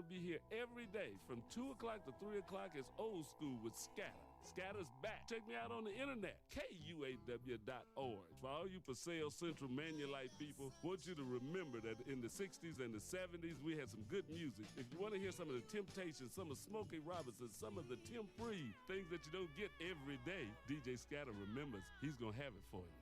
We'll be here every day from 2 o'clock to 3 o'clock. It's old school with Scatter. Scatter's back. Check me out on the internet, KUAW.org. For all you for sale Central Manulite people, want you to remember that in the 60s and the 70s, we had some good music. If you want to hear some of the Temptations, some of Smokey Robinson, some of the Tim Free, things that you don't get every day, DJ Scatter remembers he's going to have it for you.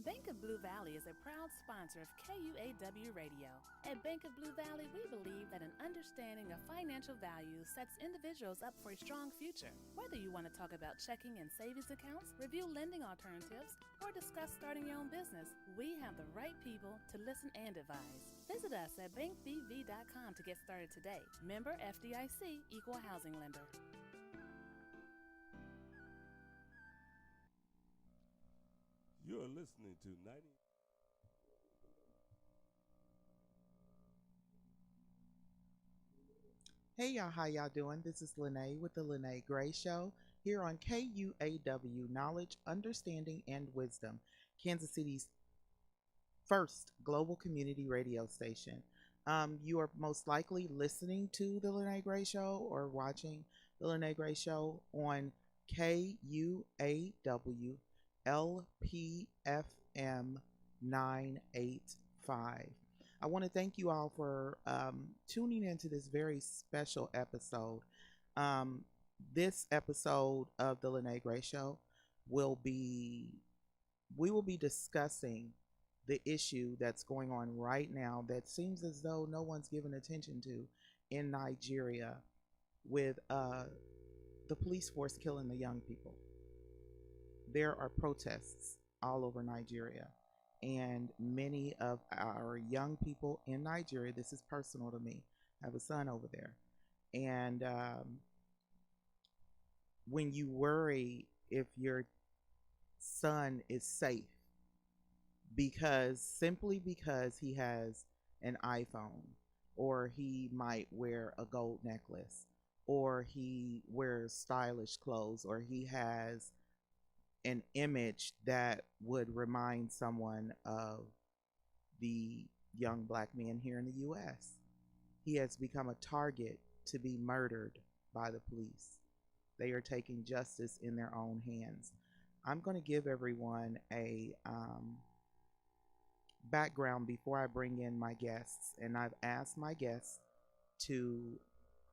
Bank of Blue Valley is a proud sponsor of KUAW Radio. At Bank of Blue Valley, we believe that an understanding of financial values sets individuals up for a strong future. Whether you want to talk about checking and savings accounts, review lending alternatives, or discuss starting your own business, we have the right people to listen and advise. Visit us at bankbv.com to get started today. Member FDIC, Equal Housing Lender. You're listening to 90. Hey y'all, how y'all doing? This is Lyne't with the Lyne't Gray Show here on KUAW Knowledge, Understanding, and Wisdom, Kansas City's first global community radio station. You are most likely listening to the Lyne't Gray Show or watching the Lyne't Gray Show on KUAW LPFM 985. I want to thank you all for tuning into this very special episode. This episode of the Lyne't Gray Show we will be discussing the issue that's going on right now that seems as though no one's given attention to in Nigeria with the police force killing the young people. There are protests all over Nigeria, and many of our young people in Nigeria, this is personal to me, I have a son over there, and when you worry if your son is safe simply because he has an iPhone, or he might wear a gold necklace, or he wears stylish clothes, or he has an image that would remind someone of the young black men here in the U.S. He has become a target to be murdered by the police. They are taking justice in their own hands. I'm going to give everyone a background before I bring in my guests, and I've asked my guests to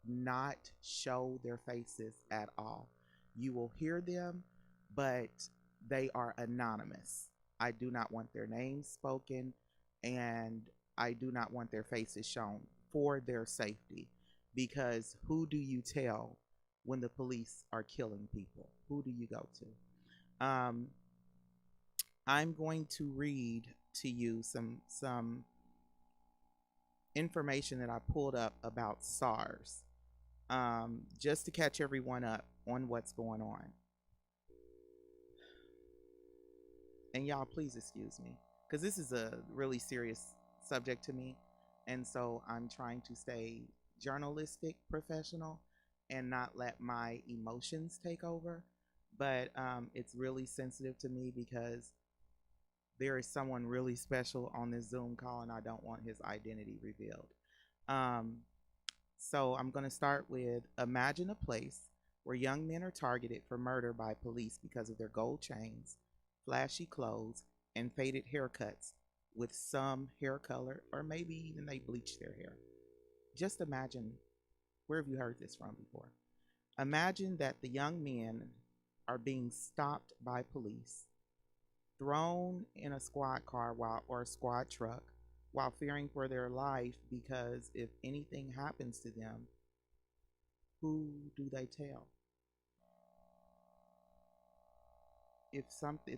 not show their faces at all. You will hear them, but they are anonymous. I do not want their names spoken, and I do not want their faces shown for their safety, because who do you tell when the police are killing people? Who do you go to? I'm going to read to you some information that I pulled up about SARS, just to catch everyone up on what's going on. And y'all, please excuse me, because this is a really serious subject to me, and so I'm trying to stay journalistic, professional, and not let my emotions take over. But it's really sensitive to me because there is someone really special on this Zoom call, and I don't want his identity revealed. So I'm going to start with: imagine a place where young men are targeted for murder by police because of their gold chains, flashy clothes, and faded haircuts with some hair color, or maybe even they bleach their hair. Just imagine, where have you heard this from before? Imagine that the young men are being stopped by police, thrown in a squad car or a squad truck while fearing for their life, because if anything happens to them, who do they tell? If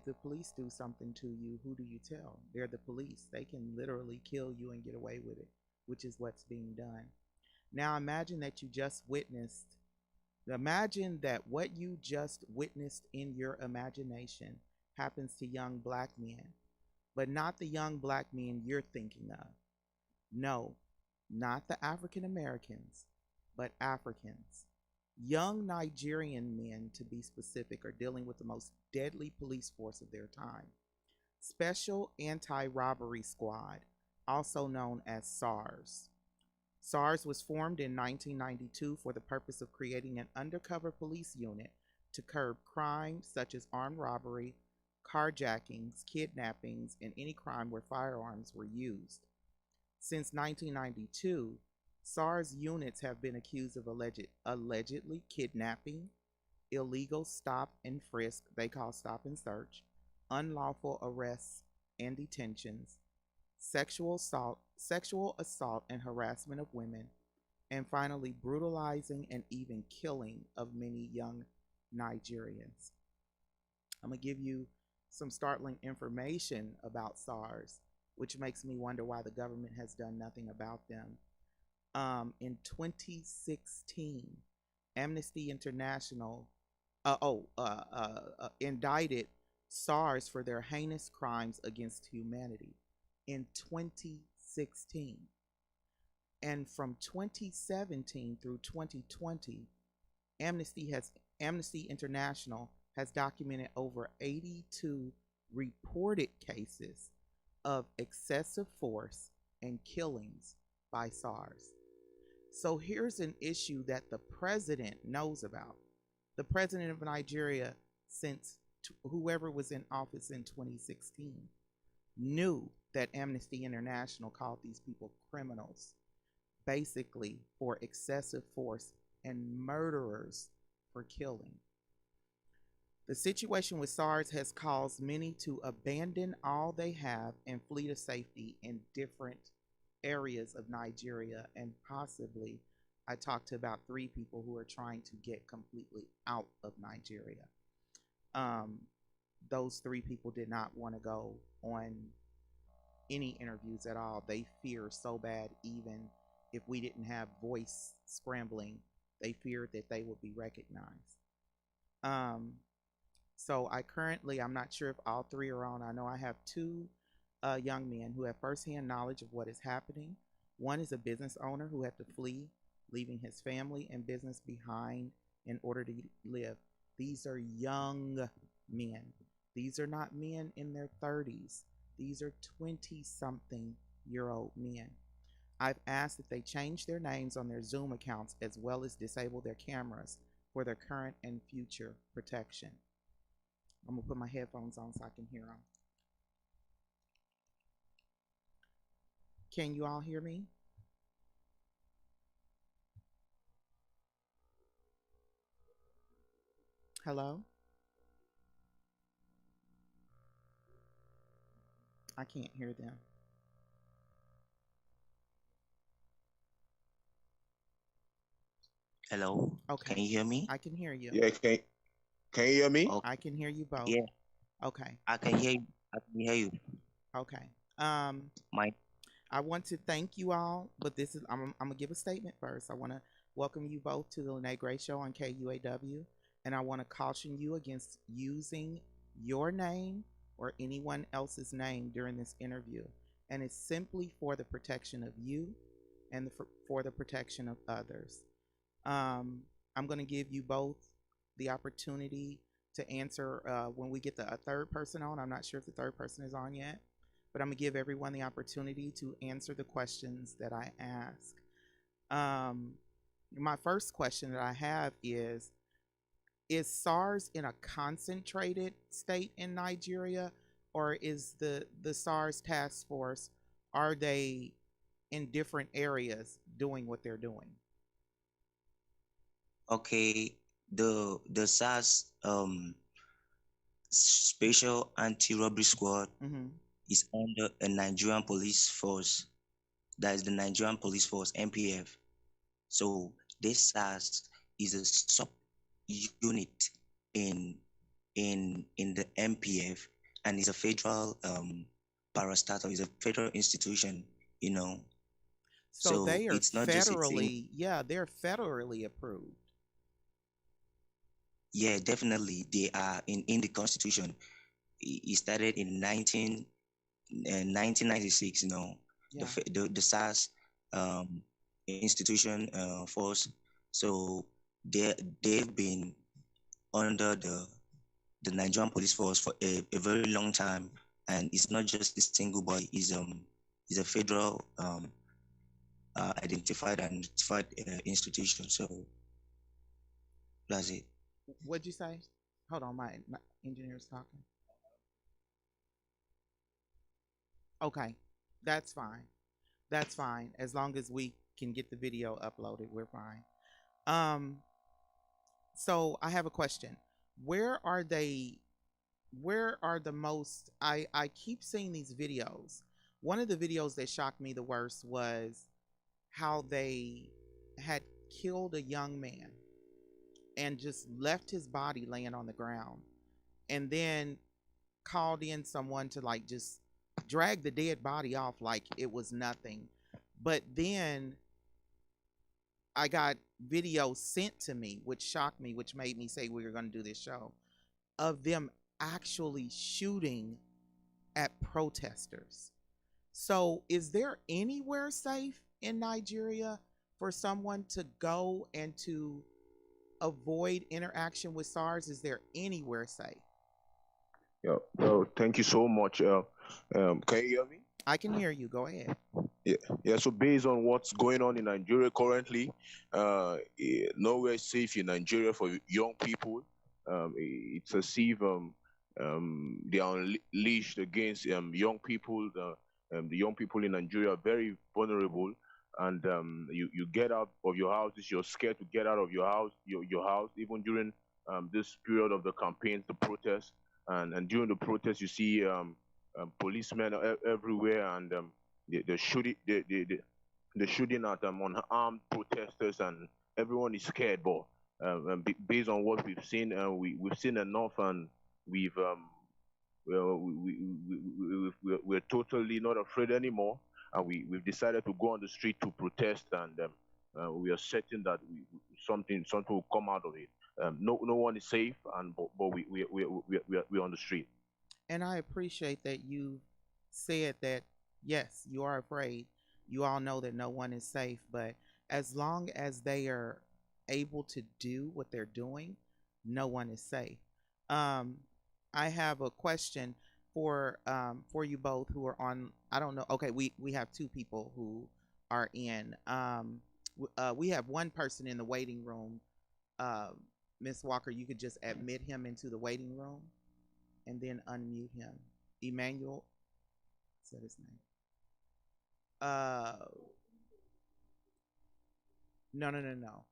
the police do something to you, who do you tell? They're the police. They can literally kill you and get away with it, which is what's being done. Now imagine that what you just witnessed in your imagination happens to young black men, but not the young black men you're thinking of. No, not the African Americans, but Africans. Young Nigerian men, to be specific, are dealing with the most deadly police force of their time. Special Anti-Robbery Squad, also known as SARS. SARS was formed in 1992 for the purpose of creating an undercover police unit to curb crime such as armed robbery, carjackings, kidnappings, and any crime where firearms were used. Since 1992, SARS units have been accused of allegedly kidnapping, illegal stop and frisk, they call stop and search, unlawful arrests and detentions, sexual assault and harassment of women, and finally brutalizing and even killing of many young Nigerians. I'm going to give you some startling information about SARS, which makes me wonder why the government has done nothing about them. In 2016, Amnesty International indicted SARS for their heinous crimes against humanity in 2016. And from 2017 through 2020, Amnesty International has documented over 82 reported cases of excessive force and killings by SARS. So here's an issue that the president knows about. The president of Nigeria, since whoever was in office in 2016, knew that Amnesty International called these people criminals, basically for excessive force, and murderers for killing. The situation with SARS has caused many to abandon all they have and flee to safety in different areas of Nigeria, and possibly I talked to about 3 people who are trying to get completely out of Nigeria. Those 3 people did not want to go on any interviews at all. They fear so bad, even if we didn't have voice scrambling, they feared that they would be recognized. So I'm not sure if all 3 are on. I know I have 2 young men who have firsthand knowledge of what is happening. One is a business owner who had to flee, leaving his family and business behind in order to live. These are young men. These are not men in their 30s. These are 20-something-year-old men. I've asked that they change their names on their Zoom accounts as well as disable their cameras for their current and future protection. I'm going to put my headphones on so I can hear them. Can you all hear me? Hello? I can't hear them. Hello. Okay. Can you hear me? I can hear you. Yeah, can you hear me? Okay. I can hear you both. Yeah, Okay. I can hear you. I can hear you. Okay. My I want to thank you all, but I'm gonna give a statement first. I want to welcome you both to the Lyne't Gray Show on KUAW, and I want to caution you against using your name or anyone else's name during this interview, and it's simply for the protection of you and for the protection of others. I'm going to give you both the opportunity to answer when we get a 3rd person on. I'm not sure if the 3rd person is on yet, but I'm going to give everyone the opportunity to answer the questions that I ask. My first question that I have is SARS in a concentrated state in Nigeria, or is the SARS task force, are they in different areas doing what they're doing? Okay. The SARS Special Anti-Robbery Squad is under a Nigerian police force. That is the Nigerian Police Force, NPF. So this SARS is a sub unit in the NPF, and is a federal parastatal, is a federal institution, you know. So they are it's not just a federally, they're federally approved. Yeah, definitely. They are in the Constitution. It started in 1996, you know, Yeah. the SARS institution force. So they've been under the Nigerian police force for a very long time, and it's not just a single boy. It's is a federal identified and notified institution. So that's it. What'd you say? Hold on, my engineer's talking. Okay, that's fine. That's fine. As long as we can get the video uploaded, we're fine. Um, so I have a question. Where are they? Where are the most? I keep seeing these videos. One of the videos that shocked me the worst was how they had killed a young man and just left his body laying on the ground, and then called in someone to like just drag the dead body off like it was nothing. But then I got videos sent to me, which shocked me, which made me say we were going to do this show, of them actually shooting at protesters. So, is there anywhere safe in Nigeria for someone to go and to avoid interaction with SARS? Is there anywhere safe? Yeah. Well, thank you so much. Can you hear me? I can hear you. Go ahead. Yeah. So based on what's going on in Nigeria currently, nowhere safe in Nigeria for young people. It's as if they are unleashed against young people. The young people in Nigeria are very vulnerable, and you get out of your houses, you're scared to get out of your house, even during this period of the campaigns, the protests, and during the protests, you see policemen everywhere, and they're shooting, they're shooting at unarmed protesters, and everyone is scared. But based on what we've seen, we've seen enough, and we've well, we're totally not afraid anymore, and we've decided to go on the street to protest, and we are certain that something will come out of it. No one is safe, and but we're on the street. And I appreciate that you said that, yes, you are afraid. You all know that no one is safe, but as long as they are able to do what they're doing, no one is safe. Um, I have a question for you both who are on. I don't know. Okay, we have two people who are in. We have one person in the waiting room. Miss Walker, you could just admit him into the waiting room and then unmute him. Emmanuel, is that his name? No.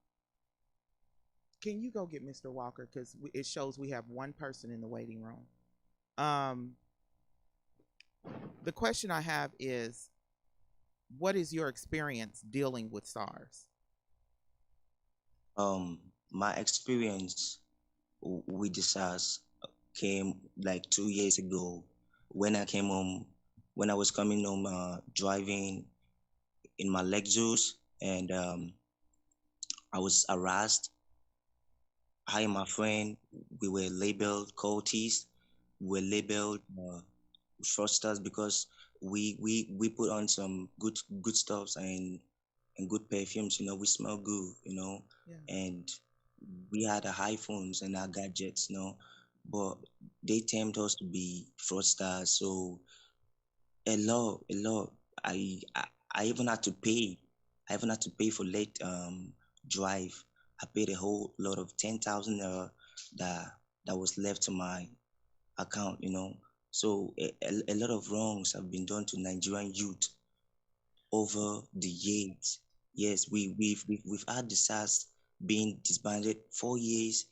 Can you go get Mr. Walker? Because it shows we have one person in the waiting room. The question I have is, what is your experience dealing with SARS? My experience with the SARS came like 2 years ago when I came home. When I was coming home, driving in my Lexus, and I was harassed. I and my friend, we were labeled cultists. We were labeled fraudsters because we put on some good stuffs and good perfumes. We smell good. Yeah. And we had our iPhones and our gadgets. But they tempt us to be fraudsters. So a lot. I, I I even had to pay. I even had to pay for late drive. I paid a whole lot of 10,000 that was left to my account. So a lot of wrongs have been done to Nigerian youth over the years. Yes, we've had the SARS being disbanded 4 years,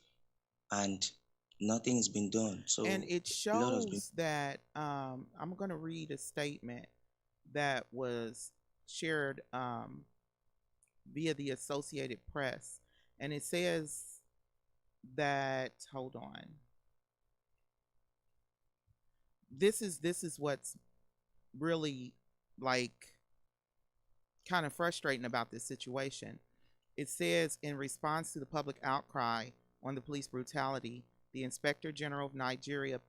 and nothing's been done. So And it a lot has been. shows that I'm going to read a statement that was shared via the Associated Press, and it says that, hold on, this is what's really like kind of frustrating about this situation. It says, in response to the public outcry on the police brutality, the Inspector General of Nigeria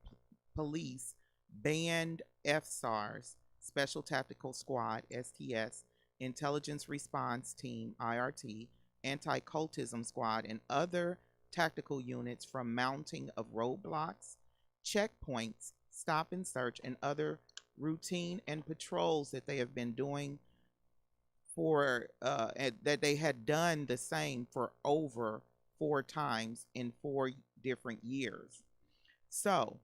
Police banned FSARS, Special Tactical Squad, STS, Intelligence Response Team, IRT, Anti-Cultism Squad, and other tactical units from mounting of roadblocks, checkpoints, stop and search, and other routine and patrols that they have been doing for that they had done the same for over 4 times in 4 different years. So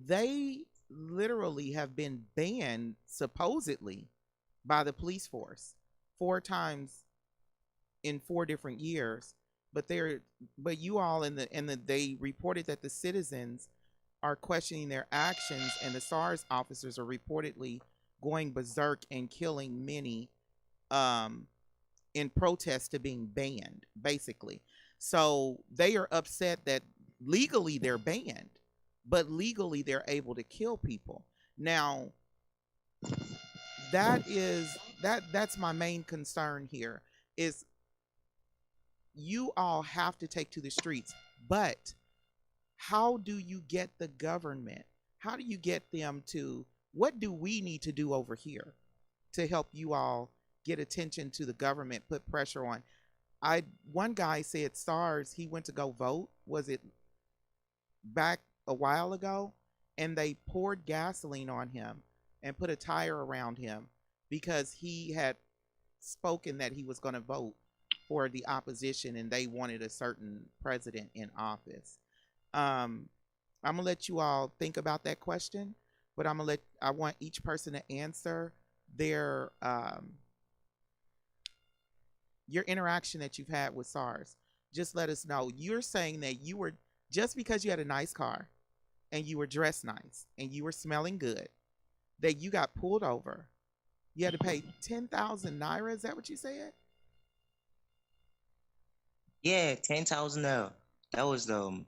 they literally have been banned supposedly by the police force 4 times in 4 different years. But they're but you all in the they reported that the citizens are questioning their actions, and the SARS officers are reportedly going berserk and killing many um, in protest to being banned, basically. So they are upset that legally they're banned, but legally they're able to kill people. Now, that's my main concern here is you all have to take to the streets, but how do you get the government? How do you get them to what do we need to do over here to help you all get attention to the government, put pressure on? I One guy said SARS, he went to go vote, was it back a while ago, and they poured gasoline on him and put a tire around him because he had spoken that he was going to vote for the opposition and they wanted a certain president in office. Um, I'm gonna let you all think about that question, but I want each person to answer their your interaction that you've had with SARS. Just let us know. You're saying that you were just because you had a nice car and you were dressed nice and you were smelling good, that you got pulled over. You had to pay 10,000 naira. Is that what you said? Yeah, 10,000 naira. That was a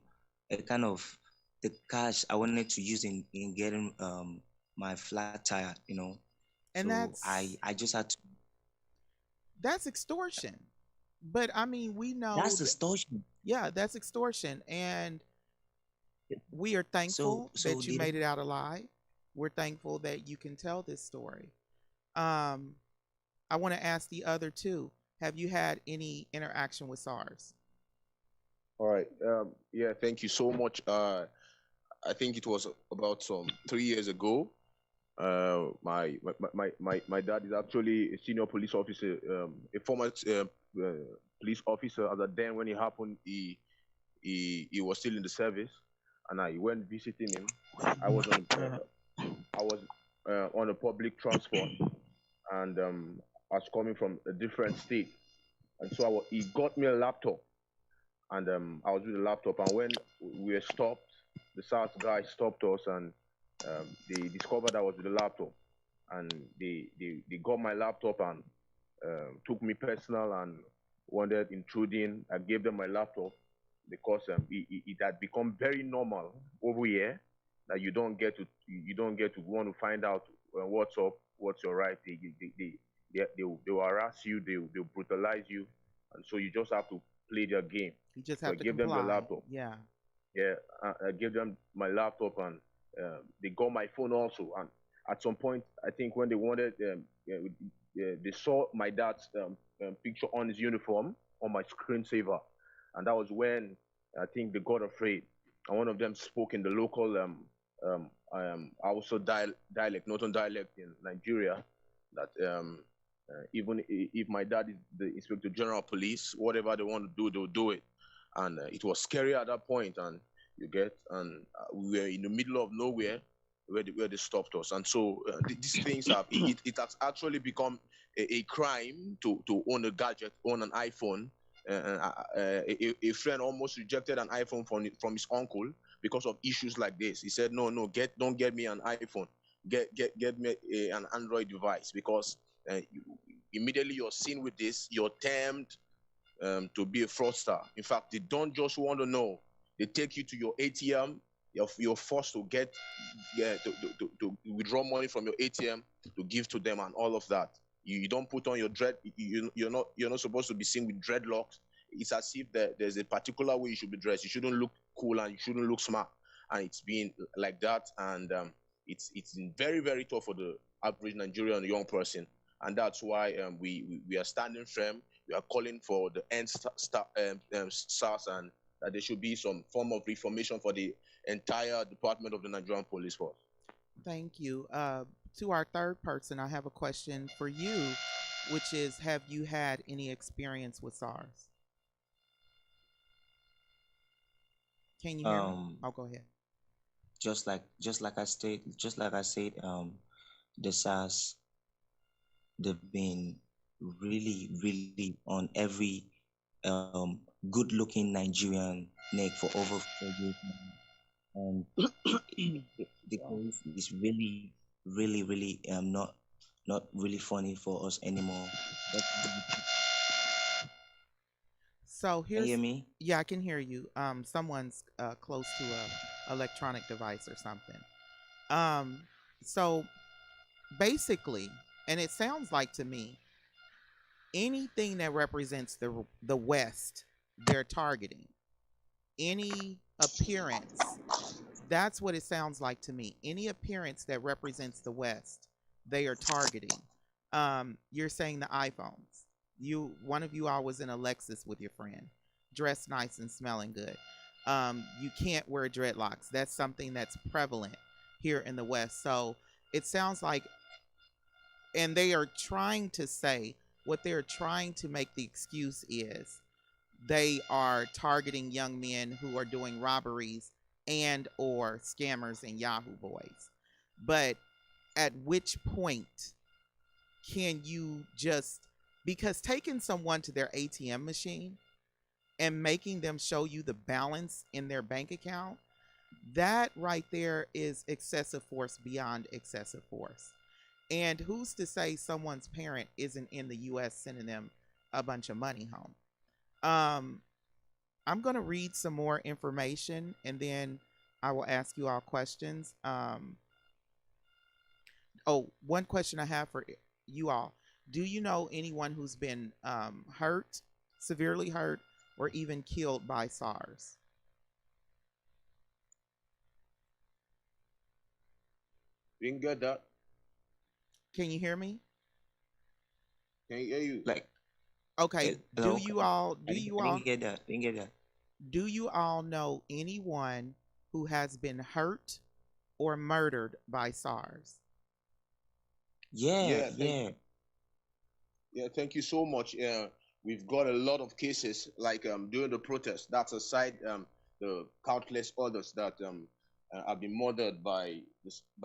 kind of the cash I wanted to use in getting my flat tire, you know. And So I just had to. that's extortion. But I mean, we know That's extortion. yeah, that's extortion. And we are thankful So that you did made it out alive. We're thankful that you can tell this story. Um, I want to ask the other two. Have you had any interaction with SARS? All right. Yeah, thank you so much. I think it was about some 3 years ago. My dad is actually a senior police officer, a former police officer. As at then, when it happened, he was still in the service, and I went visiting him. I was on I was on a public transport, and I was coming from a different state, and so he got me a laptop, and I was with the laptop, and when we were stopped, the SARS guy stopped us, and they discovered I was with the laptop, and they got my laptop and took me personal and wanted intruding. I gave them my laptop because it had become very normal over here that you don't get to want to find out what's up, what's your right. They will harass you, they'll brutalize you, and so you just have to play their game. You just So I have to gave them the comply. laptop. Yeah. Yeah, I gave them my laptop, and they got my phone also. And at some point, I think when they wanted, they saw my dad's picture on his uniform on my screensaver, and that was when I think they got afraid. And one of them spoke in the local also dialect, northern dialect in Nigeria, that even if my dad is the inspector general of police, whatever they want to do, they'll do it. And it was scary at that point, and we were in the middle of nowhere where they stopped us. And so these things it has actually become a crime to own a gadget, own an iPhone. A friend almost rejected an iPhone from his uncle because of issues like this. He said, no, no, don't get me an iPhone, get me an Android device, because immediately you're seen with this, you're termed to be a fraudster. In fact, they don't just want to know. They take you to your ATM. You're forced to to withdraw money from your ATM to give to them and all of that. You don't put on your dread. You're not supposed to be seen with dreadlocks. It's as if there's a particular way you should be dressed. You shouldn't look cool and you shouldn't look smart. And it's been like that. And it's been very, very tough for the average Nigerian young person. And that's why we are standing firm. We are calling for the end SARS, and that there should be some form of reformation for the entire department of the Nigerian Police Force. Thank you. to our third person, I have a question for you, which is, have you had any experience with SARS? Can you hear me? Oh, go ahead. Just like I said, the SARS, they've been really on every good looking Nigerian neck for over 4 years now. And the case is really not really funny for us anymore. But So can you here's, hear me? yeah, I can hear you. Someone's close to a electronic device or something. So basically, and it sounds like to me, anything that represents the West, they're targeting. Any appearance, that's what it sounds like to me. Any appearance that represents the West, they are targeting. You're saying the iPhones. One of you all was in a Lexus with your friend, dressed nice and smelling good. You can't wear dreadlocks. That's something that's prevalent here in the West. So it sounds like, and they are trying to say, what they're trying to make the excuse is they are targeting young men who are doing robberies and or scammers and Yahoo boys. But at which point can you just, because taking someone to their ATM machine and making them show you the balance in their bank account, that right there is excessive force beyond excessive force. And who's to say someone's parent isn't in the US sending them a bunch of money home? I'm going to read some more information and then I will ask you all questions. One question I have for you all. Do you know anyone who's been hurt, severely hurt, or even killed by SARS? Didn't get that. Can you hear me? Can you hear you? Like, okay. Hello? Do you all Didn't get that. Do you all know anyone who has been hurt or murdered by SARS? Yeah. Yeah, thank you so much. We've got a lot of cases like during the protest. That's aside the countless others that have been murdered by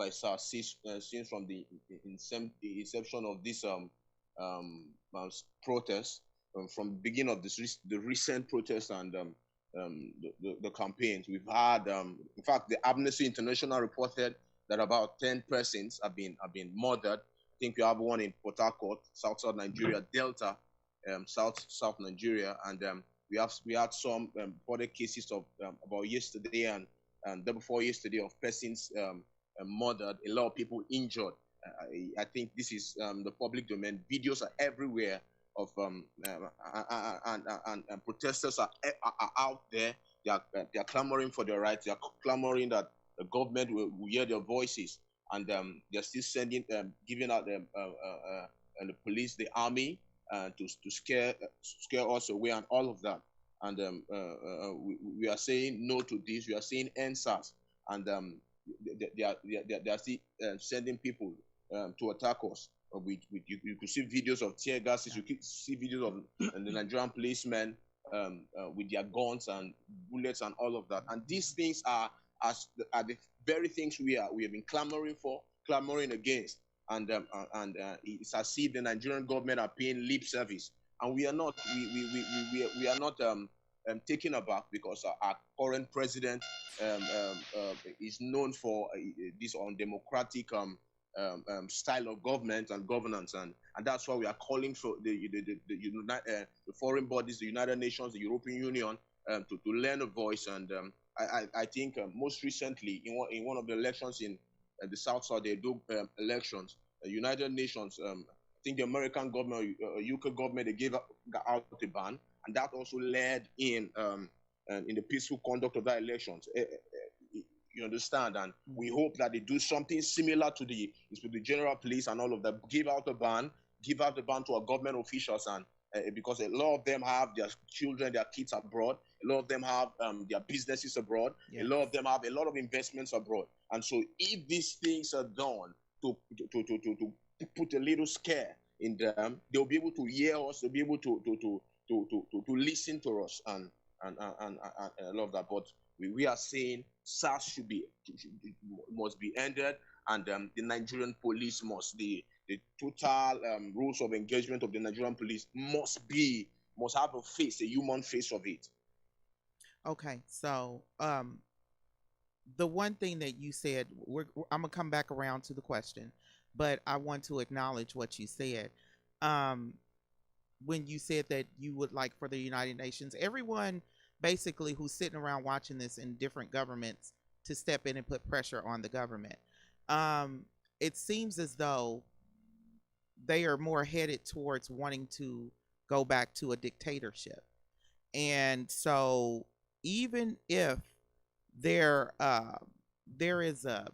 SARS since from the inception of this protest, from the beginning of the recent protest and the campaigns. We've had, in fact, the Amnesty International reported that about 10 persons have been murdered. I think we have one in Port Harcourt, South Nigeria, Delta, South Nigeria, and we had some other cases of about yesterday and day before yesterday of persons murdered, a lot of people injured. I think this is the public domain. Videos are everywhere of and protesters are out there. They are clamoring for their rights. They are clamoring that the government will hear their voices, and they're still sending giving out the police, the army, to scare us away and all of that. And we are saying no to this. We are saying NSAS, and they are still sending people to attack us. You could see videos of tear gases. You could see videos of the Nigerian policemen with their guns and bullets and all of that. And these things are the very things we have been clamoring against. And it's as if the Nigerian government are paying lip service, and we are not. We are not taken aback because our current president is known for this undemocratic style of government and governance, and that's why we are calling for the foreign bodies, the United Nations, the European Union, to lend a voice. And I think most recently in one of the elections in the South, they do elections. United Nations, I think the American government, UK government, they gave out a ban, and that also led in the peaceful conduct of that elections. You understand? And we hope that they do something similar to the general police and all of that. Give out the ban to our government officials, and because a lot of them have their children, their kids abroad. A lot of them have their businesses abroad. Yes. A lot of them have a lot of investments abroad. And so if these things are done, to put a little scare in them, they'll be able to hear us. They'll be able to listen to us, and I love that. But we are saying SARS must be ended, and the Nigerian police the total rules of engagement of the Nigerian police must have a face, a human face of it. Okay, so the one thing that you said, I'm gonna come back around to the question, but I want to acknowledge what you said. Um, when you said that you would like for the United Nations, everyone basically who's sitting around watching this in different governments to step in and put pressure on the government. Um, it seems as though they are more headed towards wanting to go back to a dictatorship. And so even if there there is a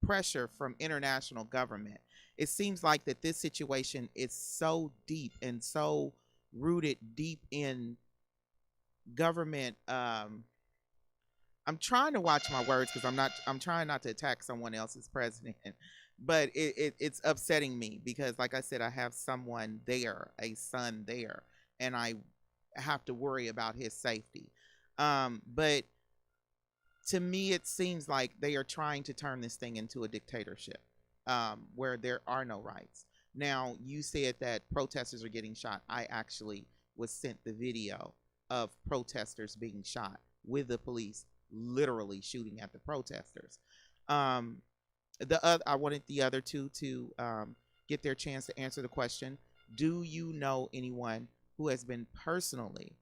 pressure from international government, it seems like that this situation is so deep and so rooted deep in government. I'm trying to watch my words because I'm trying not to attack someone else's president, but it's upsetting me because, like I said, I have someone there, a son there, and I have to worry about his safety. But to me, it seems like they are trying to turn this thing into a dictatorship, where there are no rights. Now, you said that protesters are getting shot. I actually was sent the video of protesters being shot with the police literally shooting at the protesters. I wanted the other two to get their chance to answer the question. Do you know anyone who has been personally?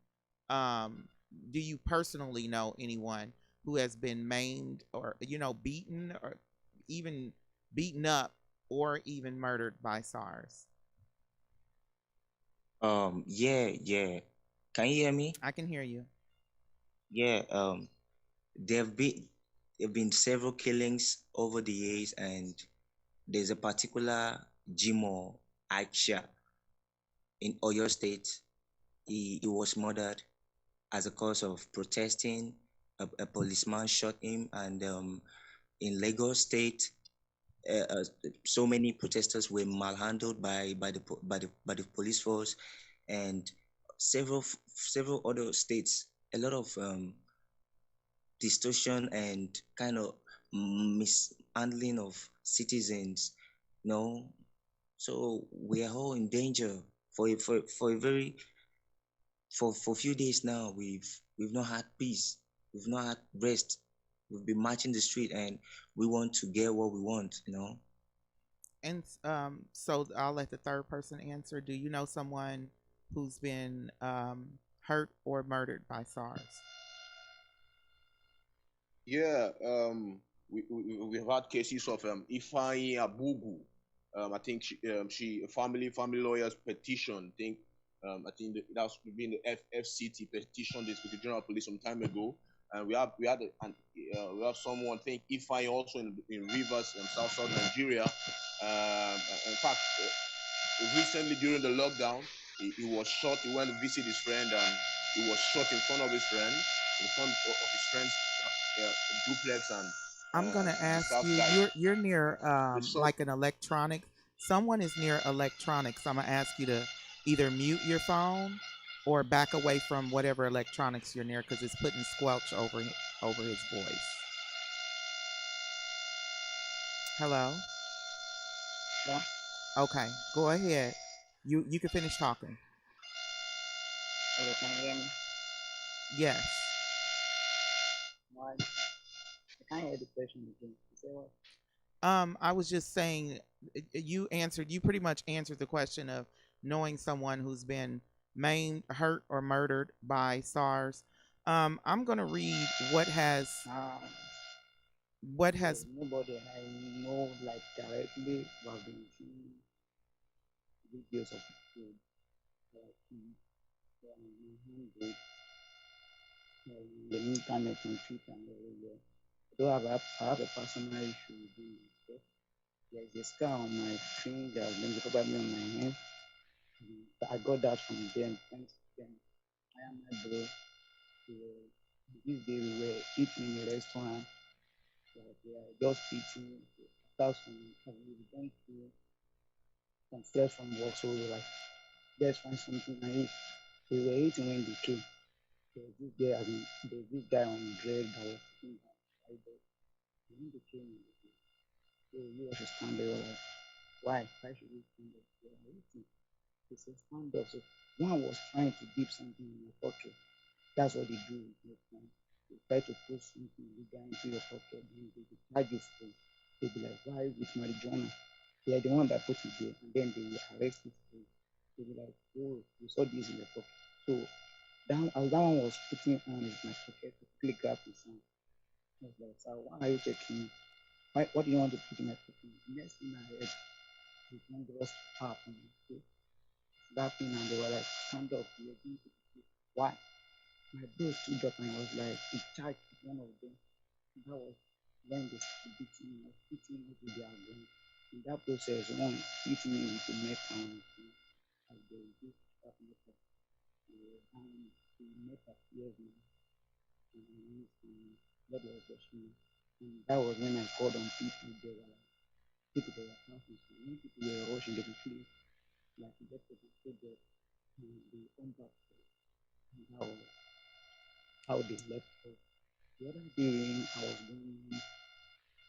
Do you personally know anyone who has been maimed or beaten or even beaten up or even murdered by SARS? Yeah. Can you hear me? I can hear you. Yeah. There have been several killings over the years, and there's a particular Jimo Aisha in Oyo State. He was murdered as a cause of protesting. A policeman shot him, and in Lagos State, so many protesters were malhandled by the police force, and several other states. A lot of distortion and kind of mishandling of citizens, you know. So we are all in danger for a very for a few days now. We've not had peace. We've not had rest. We've been marching the street, and we want to get what we want, you know. And so I'll let the third person answer. Do you know someone who's been hurt or murdered by SARS? Yeah, we've had cases of Ifeanyi Abugu. I think she family lawyers petition. I think that's been the FCT petition, the Inspector General of Police some time ago. And we have someone, I think Ifeanyi, also in Rivers and South Nigeria. In fact, recently during the lockdown, he was shot. He went to visit his friend, and he was shot in front of his friend, in front of his friend's duplex. And I'm gonna ask you. You're near like an electronic. Someone is near electronics. I'm gonna ask you to either mute your phone or back away from whatever electronics you're near because it's putting squelch over his voice. Hello. Yeah. Okay, go ahead. You can finish talking. Okay, can you hear me? Yes. I can't hear the question again. You say what? I was just saying you pretty much answered the question of knowing someone who's been maimed, hurt, or murdered by SARS. I'm gonna read what has nobody I know like directly but I've been seeing videos of people like the internet and Twitter and everywhere. Though I have a personal issue with myself. There's a scar on my finger, then probably on my hand. I got that from them. Thanks to them. I am my bro. This day we were eating in a restaurant. Like, we are just eating. after we were going through some stress from work, so we were like, let's find something and eat. We were eating when they came. There was this guy on bread that was sitting down beside us. When they came in, they said, so you have to stand there. We were like, why? Why should we stand up? We are eating. They said, stand up. So one was trying to dip something in your pocket. That's what they do with your phone. They try to put something illegal into your pocket, then they will charge you for it. They'll be like, why with marijuana? They are the one that put it there, and then they will arrest you for it. They'll be like, oh, you saw this in your pocket. So that one was putting on in my pocket to quickly grab his hand. I was like, sir, why are you taking me? What do you want to put in my pocket? The next thing I heard, his hand just up on my face, laughing, and they were like, stand up, you're going to the Why? My bro stood up and was like, he charged one of them. That was when they started beating me with their gun. In that process, one hit me with a neck and as they did that makeup. And the makeup appeared me and my knees and blood was rushing me. And that was when I called on people. They were like, people that were passing. So when people were rushing, they could feel like get to the project and they come back. And that was how they left us. The other day, I was going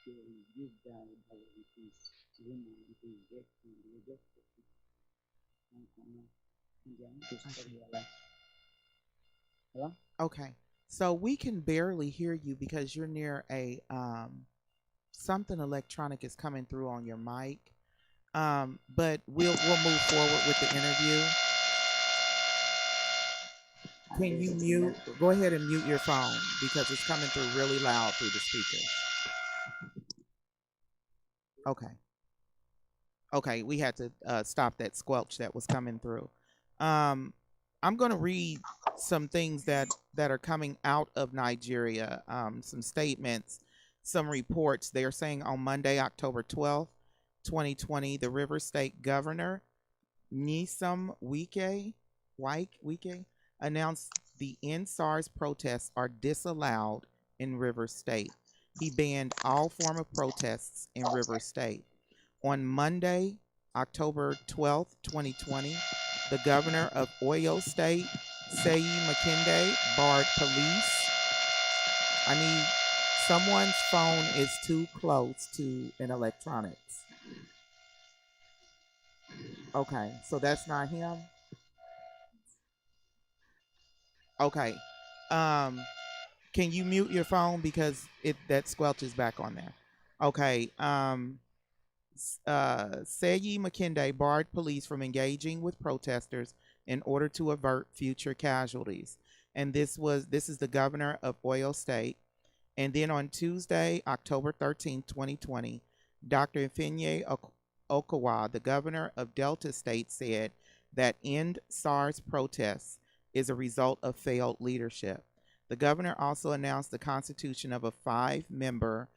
to this guy that was with his woman, with his girlfriend. They were just talking one corner, and they are not to stop their life. Hello? Okay. So we can barely hear you because you're near a something electronic is coming through on your mic. But we'll move forward with the interview. Can you mute? Go ahead and mute your phone because it's coming through really loud through the speakers. Okay. Okay, we had to stop that squelch that was coming through. I'm going to read some things that are coming out of Nigeria, some statements, some reports. They are saying on Monday, October 12th, 2020, the River State Governor, Nyesom Wike, announced the End SARS protests are disallowed in River State. He banned all form of protests in River State. On Monday, October 12th, 2020, the governor of Oyo State, Seyi Makinde, barred police. I need someone's phone is too close to an electronics. Okay, so that's not him. Okay. Can you mute your phone because that squelch is back on there? Okay. Seyi Makinde barred police from engaging with protesters in order to avert future casualties. And this is the governor of Oyo State. And then on Tuesday, October 13, 2020, Dr. Ifeanyi Okawa, the governor of Delta State, said that End SARS protests is a result of failed leadership. The governor also announced the constitution of a 5-member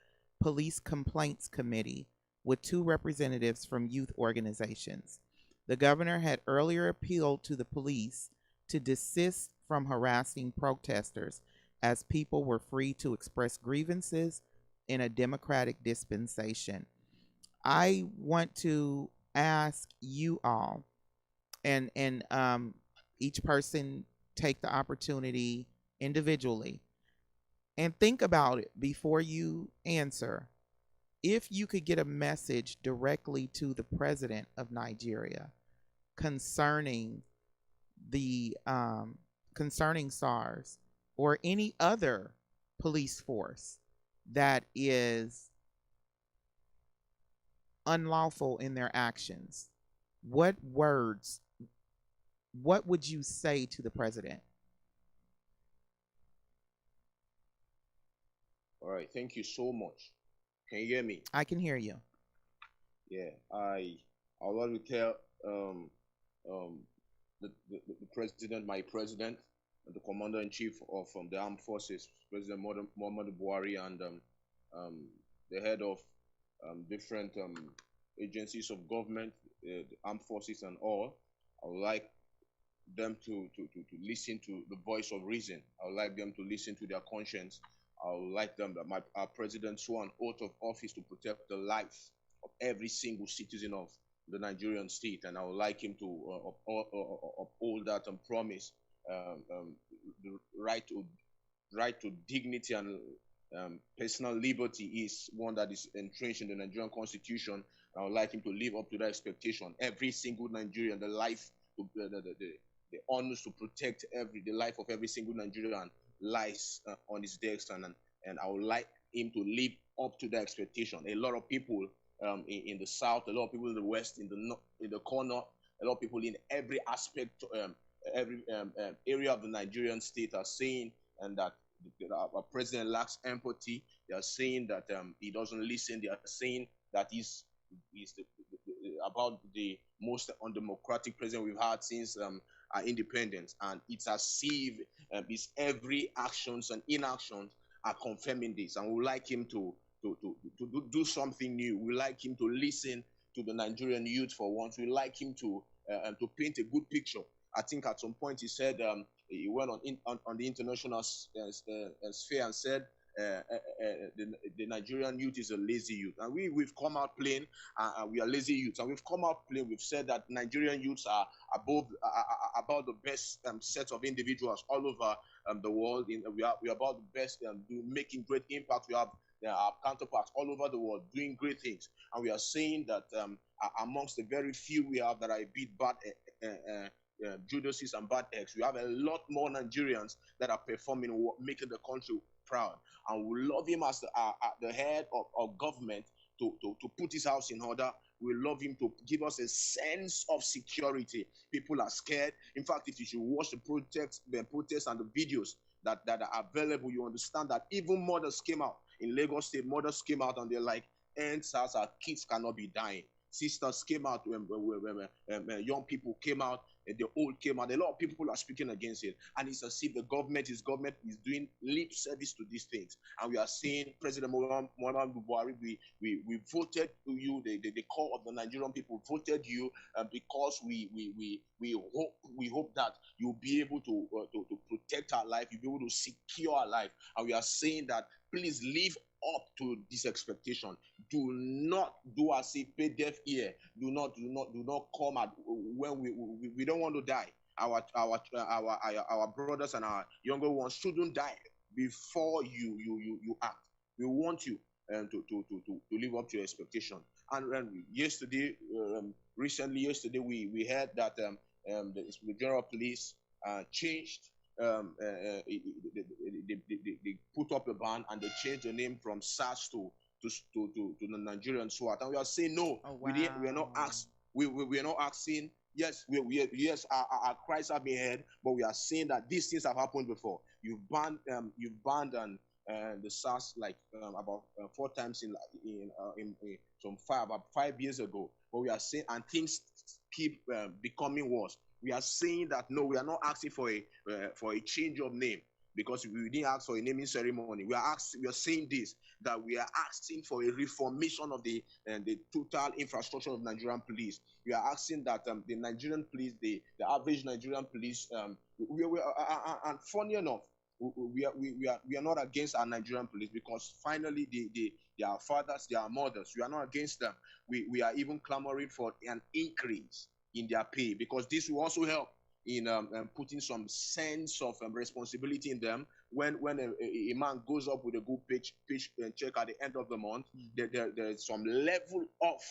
police complaints committee with 2 representatives from youth organizations. The governor had earlier appealed to the police to desist from harassing protesters as people were free to express grievances in a democratic dispensation. I want to ask you all, and each person take the opportunity individually and think about it before you answer. If you could get a message directly to the president of Nigeria concerning the concerning SARS or any other police force that is unlawful in their actions, what would you say to the president? All right, thank you so much. Can you hear me? I can hear you. Yeah, I want to tell the president, my president, the commander in chief of the armed forces, President Muhammadu Buhari, and the head of different agencies of government, the armed forces, and all. I would like them to listen to the voice of reason. I would like them to listen to their conscience. I would like them that our president swore an oath of office to protect the life every single citizen of the Nigerian state, and I would like him to uphold that and promise the right to dignity and personal liberty is one that is entrenched in the Nigerian constitution. I would like him to live up to that expectation. Every single Nigerian, the life, the honors to protect the life of every single Nigerian lies on his desk, and I would like him to live up to that expectation. A lot of people in the south, a lot of people in the west, in the corner, a lot of people in every aspect, every area of the Nigerian state are saying, and that our president lacks empathy. They are saying that he doesn't listen. They are saying that he's about the most undemocratic president we've had since our independence, and it's as if his every actions and inactions are confirming this. And we would like him to do something new. We like him to listen to the Nigerian youth for once. We like him to paint a good picture. I think at some point he said he went on the international sphere and said the Nigerian youth is a lazy youth, and we've come out plain. We are lazy youths, and we've come out plain. We've said that Nigerian youths are about the best set of individuals all over the world. We are about the best, making great impact. We have our counterparts all over the world doing great things, and we are saying that amongst the very few we have that are a bit bad Judases and bad eggs, we have a lot more Nigerians that are performing, making the country proud, and we love him as the head of government to put his house in order. We love him to give us a sense of security. People are scared. In fact, if you should watch the protests and the videos that are available, you understand that even mothers came out in Lagos State. Mothers came out and they're like, "SARS, our kids cannot be dying." Sisters came out, young people came out, the old came out. A lot of people are speaking against it, and it's as if the government is doing lip service to these things. And we are saying, President Muhammadu Buhari, we voted to you. The core of the Nigerian people voted you because we hope that you'll be able to protect our life, you'll be able to secure our life. And we are saying that please live up to this expectation. Do not do as if pay deaf ear. Do not come at when we don't want to die. Our brothers and our younger ones shouldn't die before you act. We want you to live up to your expectation. And recently yesterday we heard that the general police changed. They put up a ban and they changed the name from SARS to the Nigerian SWAT, and we are saying no. Oh, wow. We are not asked. We are not asking. Yes, our cries have been heard, but we are saying that these things have happened before. You've banned the SARS like about 4 times about 5 years ago. But we are saying, and things keep becoming worse. We are saying that no, we are not asking for a change of name, because we didn't ask for a naming ceremony. We are saying this, that we are asking for a reformation of the total infrastructure of Nigerian police. We are asking that the Nigerian police, the average Nigerian police, and funny enough, we are not against our Nigerian police, because finally they are fathers, they are mothers. We are not against them. We are even clamoring for an increase in their pay, because this will also help in putting some sense of responsibility in them. When a man goes up with a good pitch check at the end of the month, there's some level of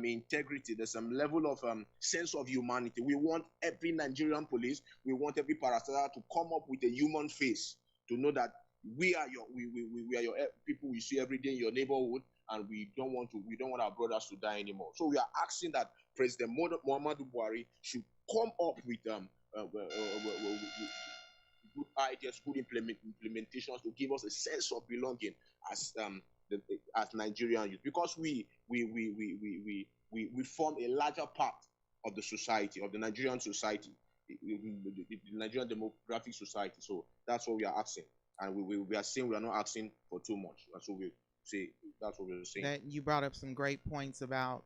integrity. There's some level of sense of humanity. We want every Nigerian police, we want every parastatal to come up with a human face, to know that we are your people we see every day in your neighborhood, and we don't want our brothers to die anymore. So we are asking that President Muhammadu Buhari should come up with good ideas, good implementations to give us a sense of belonging as Nigerian youth, because we form a larger part of the society, of the Nigerian society, the Nigerian demographic society. So that's what we are asking, and we are saying we are not asking for too much. That's what we say. That's what we're saying. That you brought up some great points about,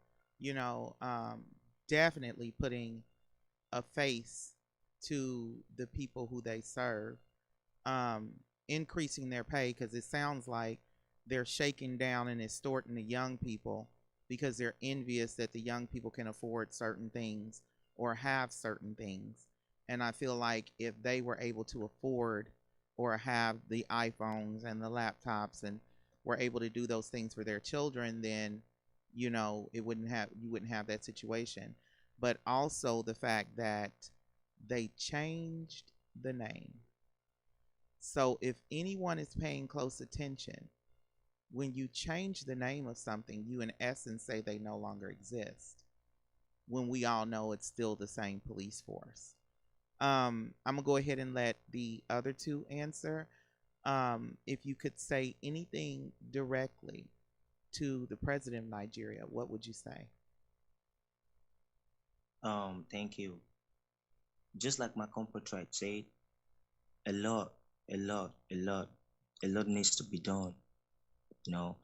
definitely putting a face to the people who they serve, increasing their pay, because it sounds like they're shaking down and extorting the young people because they're envious that the young people can afford certain things or have certain things. And I feel like if they were able to afford or have the iPhones and the laptops and were able to do those things for their children, then it wouldn't have you wouldn't have that situation. But also the fact that they changed the name. So if anyone is paying close attention, when you change the name of something, you in essence say they no longer exist, when we all know it's still the same police force. I'm gonna go ahead and let the other two answer. If you could say anything directly to the president of Nigeria, what would you say? Thank you. Just like my compatriot said, a lot, a lot, a lot needs to be done. You know,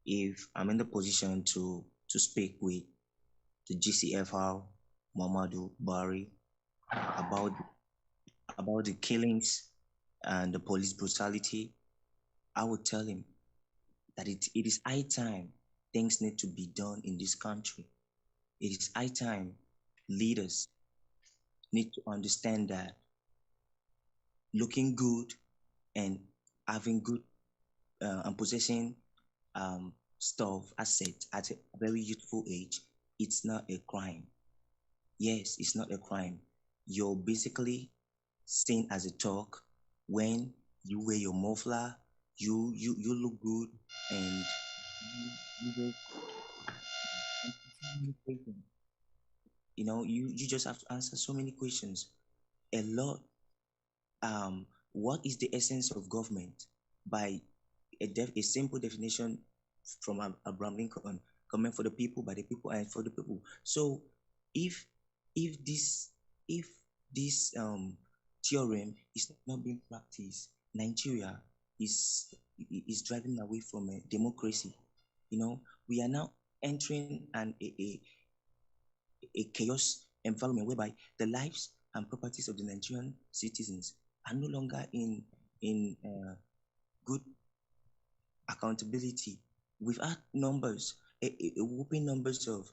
if I'm in the position to speak with the GCFR Muhammadu Bari about the killings and the police brutality, I would tell him that it is high time things need to be done in this country. It is high time leaders need to understand that looking good and having good and possessing stuff, assets at a very youthful age, it's not a crime. Yes, it's not a crime. You're basically seen as a talk when you wear your muffler, you look good, and you you just have to answer so many questions. A lot. What is the essence of government? By a simple definition from Abraham Lincoln, government for the people, by the people, and for the people. So, if if this if this theorem is not being practiced, Nigeria is driving away from a democracy. We are now entering a chaos environment whereby the lives and properties of the Nigerian citizens are no longer in good accountability. We've had numbers, a whooping numbers of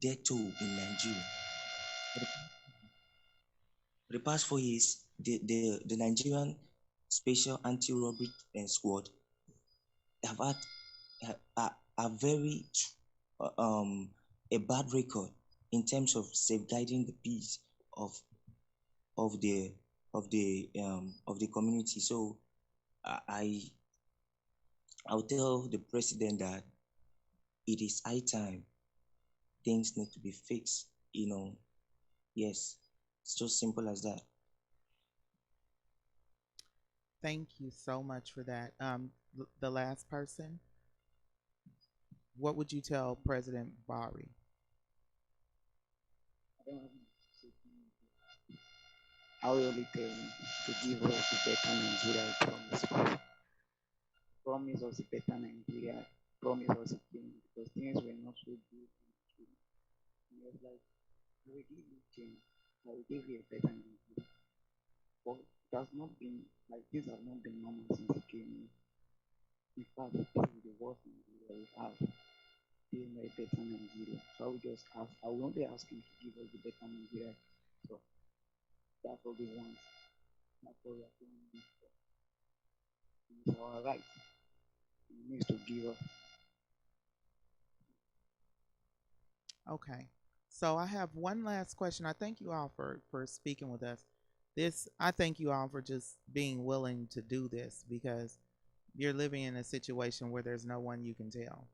death toll in Nigeria. For the past 4 years, the Nigerian Special Anti-Robbery Squad have had a very a bad record in terms of safeguarding the peace of of the of the community. So I I'll tell the president that it is high time things need to be fixed. Yes, it's just simple as that. Thank you so much for that. The last person, what would you tell President Bari? I will only tell him to give us a better Nigeria, I promise. Promise us a better Nigeria, promise us a change, because things were not so good. He was like, I will give you change, I will give you a better Nigeria. But it has not been, like, things have not been normal since he came in. In fact, this is the worst Nigeria we have. This is not a better Nigeria. So I will only ask him to give us the better Nigeria. So that's what we want. That's what we are doing. It's our right. He needs to give us. Okay. So I have one last question. I thank you all for speaking with us. I thank you all for just being willing to do this, because you're living in a situation where there's no one you can tell.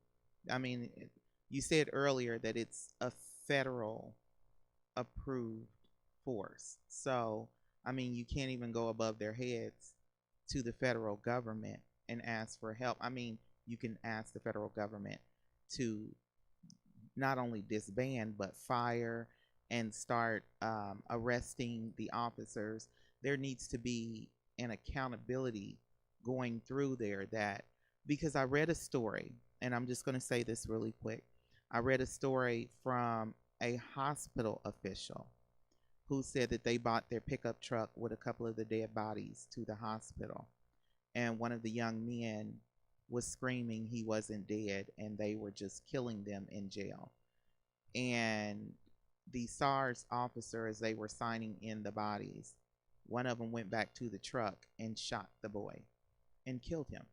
I mean, you said earlier that it's a federal approved force. So, I mean, you can't even go above their heads to the federal government and ask for help. I mean, you can ask the federal government to not only disband but fire and start arresting the officers. There needs to be an accountability going through there, that because I read a story, and I'm just going to say this really quick. I read a story from a hospital official who said that they bought their pickup truck with a couple of the dead bodies to the hospital. And one of the young men was screaming he wasn't dead, and they were just killing them in jail. And the SARS officer, as they were signing in the bodies, one of them went back to the truck and shot the boy and killed him,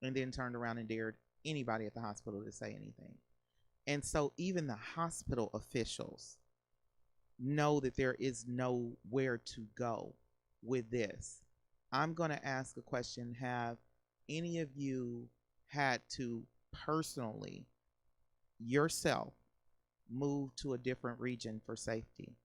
and then turned around and dared anybody at the hospital to say anything. And so even the hospital officials know that there is nowhere to go with this. I'm going to ask a question. Have any of you had to personally, yourself, move to a different region for safety?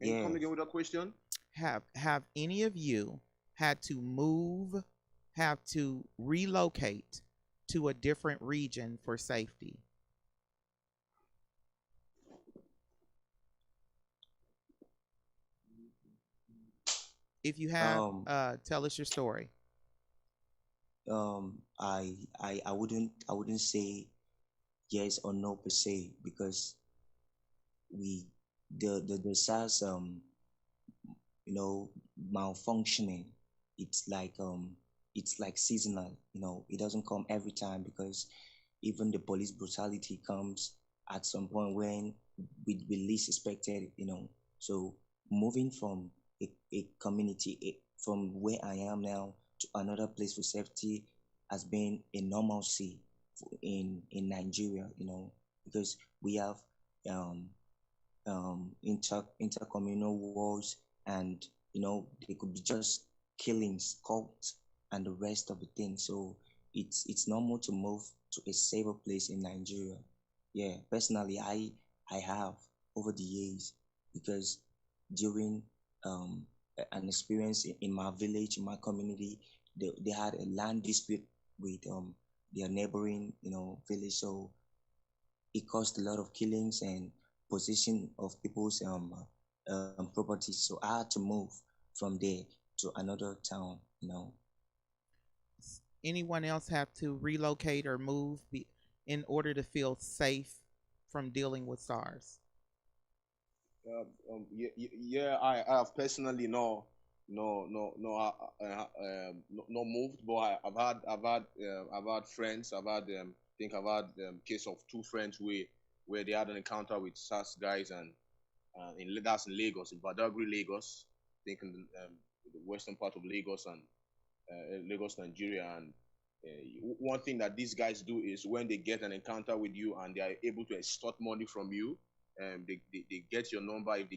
Can you come again with a question? Have any of you had to move, have to relocate to a different region for safety? If you have, tell us your story. I wouldn't say yes or no per se, because the SARS malfunctioning, it's like seasonal. It doesn't come every time, because even the police brutality comes at some point when we least expected. So moving from a community, from where I am now, to another place for safety has been a normalcy in Nigeria, because we have intercommunal wars, and they could be just killings, cults, and the rest of the thing. So it's normal to move to a safer place in Nigeria. Yeah, personally, I have over the years, because during an experience in my village, in my community, they had a land dispute with their neighboring village. So it caused a lot of killings and possession of people's properties. So I had to move from there to another town. Anyone else have to relocate or move in order to feel safe from dealing with SARS? Yeah, I have personally no moved, but I've had friends. I've had case of two friends where they had an encounter with SARS guys, and that's in Lagos, in Badagry, Lagos. I think in the western part of Lagos, and Lagos, Nigeria. And one thing that these guys do is, when they get an encounter with you and they are able to extort money from you, they get your number. If they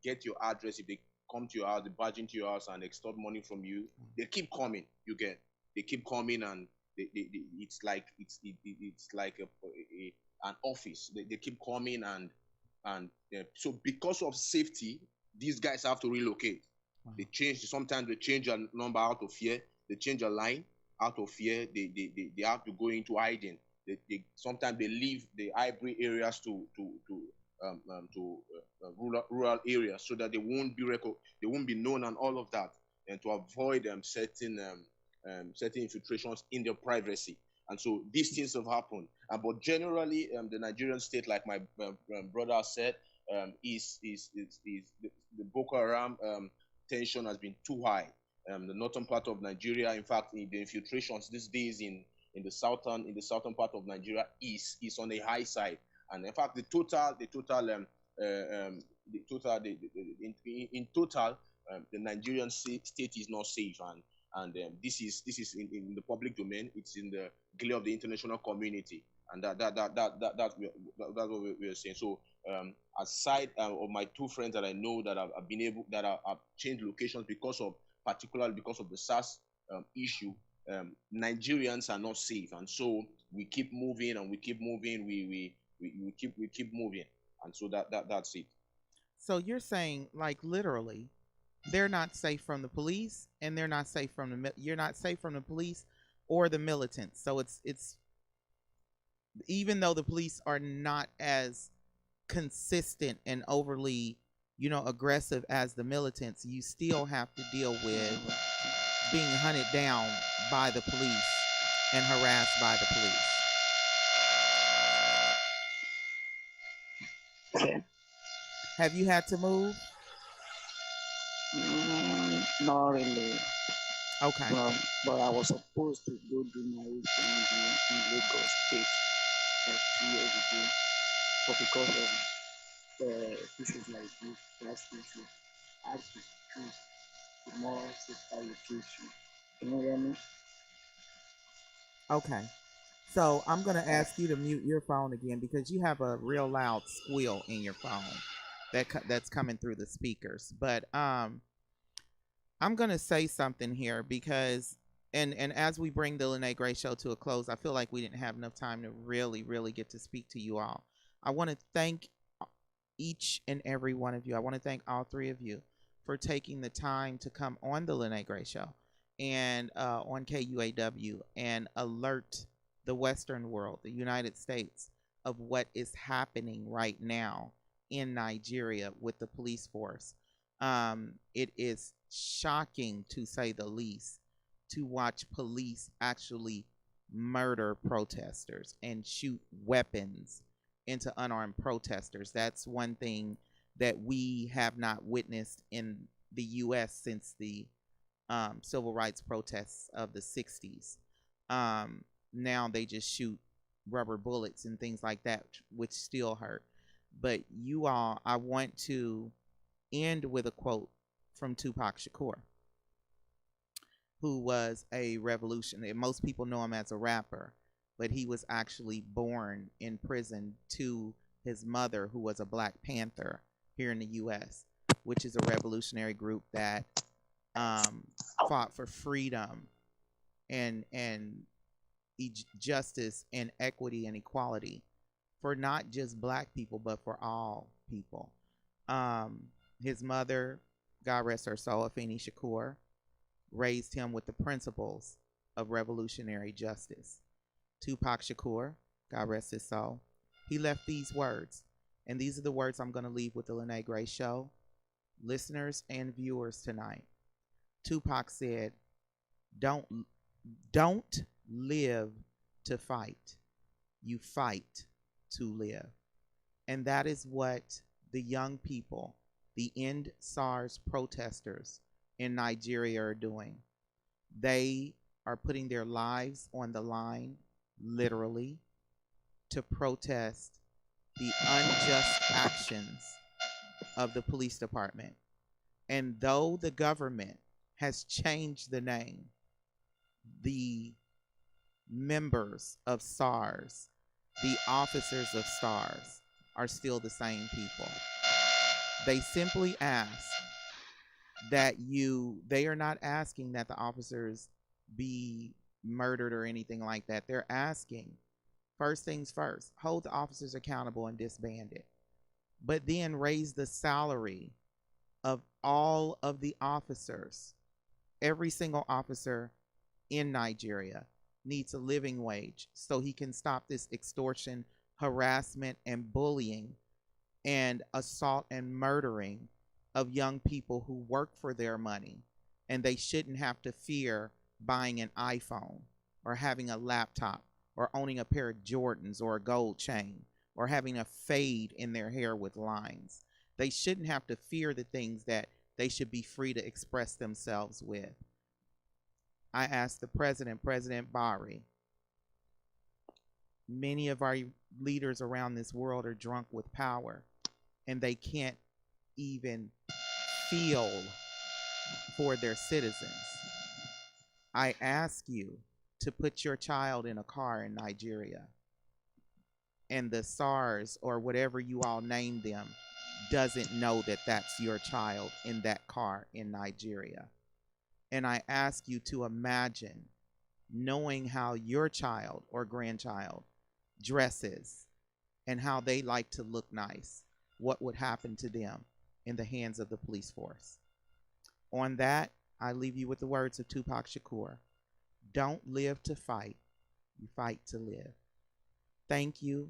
get your address, if they come to your house, they barge into your house and extort money from you, they keep coming. They keep coming, and it's like an office. They keep coming, and so because of safety, these guys have to relocate. Wow. Sometimes they change a number out of fear. They change a line out of fear. They have to go into hiding. Sometimes they leave the hybrid areas to rural areas, so that they won't be known and all of that, and to avoid certain infiltrations in their privacy. And so these things have happened. But generally, the Nigerian state, like my brother said, is the Boko Haram tension has been too high. The northern part of Nigeria, in fact, the infiltrations these days in the southern part of Nigeria is on the high side. And in fact, in total, the Nigerian state is not safe, and this is in the public domain. It's in the glare of the international community, and that's what we are saying. So aside of my two friends that I know that have been able, that have changed locations particularly because of the SARS issue, Nigerians are not safe, and so we keep moving and we keep moving. We keep moving, and so that's it. So you're saying, like, literally, they're not safe from the police, and they're not safe from you're not safe from the police or the militants. So it's even though the police are not as consistent and overly, aggressive as the militants, you still have to deal with being hunted down by the police and harassed by the police. Okay. Have you had to move? Not really. Okay. But I was supposed to go do my HND in Lagos State like 2 years ago. But because of issues like this, last issue, I had to choose a more safer location. You know what I mean? Okay. So I'm going to ask you to mute your phone again because you have a real loud squeal in your phone that's coming through the speakers. But I'm going to say something here because and as we bring the Lyne't Gray show to a close, I feel like we didn't have enough time to really get to speak to you all. I want to thank each and every one of you. I want to thank all three of you for taking the time to come on the Lyne't Gray show and on KUAW and alert the Western world, the United States, of what is happening right now in Nigeria with the police force. It is shocking, to say the least, to watch police actually murder protesters and shoot weapons into unarmed protesters. That's one thing that we have not witnessed in the U.S. since the civil rights protests of the 60s. Now they just shoot rubber bullets and things like that, which still hurt. But you all, I want to end with a quote from Tupac Shakur, who was a revolutionary. Most people know him as a rapper, but he was actually born in prison to his mother, who was a Black Panther here in the U.S., which is a revolutionary group that fought for freedom and justice and equity and equality for not just Black people, but for all people. His mother, God rest her soul, Afeni Shakur, raised him with the principles of revolutionary justice. Tupac Shakur, God rest his soul, he left these words, and these are the words I'm going to leave with the Lyne't Gray show, listeners and viewers tonight. Tupac said, don't live to fight. You fight to live. And that is what the young people, the End SARS protesters in Nigeria are doing. They are putting their lives on the line, literally, to protest the unjust actions of the police department. And though the government has changed the name, the members of SARS, the officers of SARS, are still the same people. They simply ask that they are not asking that the officers be murdered or anything like that. They're asking, first things first, hold the officers accountable and disband it. But then raise the salary of all of the officers. Every single officer in Nigeria needs a living wage so he can stop this extortion, harassment, and bullying and assault and murdering of young people who work for their money, and they shouldn't have to fear buying an iPhone or having a laptop or owning a pair of Jordans or a gold chain or having a fade in their hair with lines. They shouldn't have to fear the things that they should be free to express themselves with. I asked the president, President Bari, many of our leaders around this world are drunk with power, and they can't even feel for their citizens. I ask you to put your child in a car in Nigeria, and the SARS or whatever you all name them doesn't know that that's your child in that car in Nigeria. And I ask you to imagine knowing how your child or grandchild dresses and how they like to look nice. What would happen to them in the hands of the police force? On that, I leave you with the words of Tupac Shakur. Don't live to fight. You fight to live. Thank you.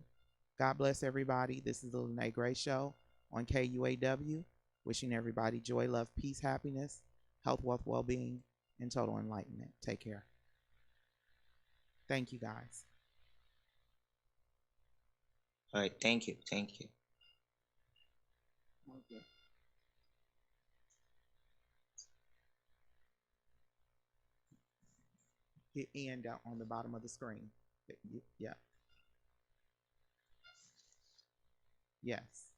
God bless everybody. This is the Lyne't Gray Show on KUAW. Wishing everybody joy, love, peace, happiness, health, wealth, well-being, and total enlightenment. Take care. Thank you, guys. All right, thank you. Thank you. Okay. Hit end out on the bottom of the screen. Yeah. Yes.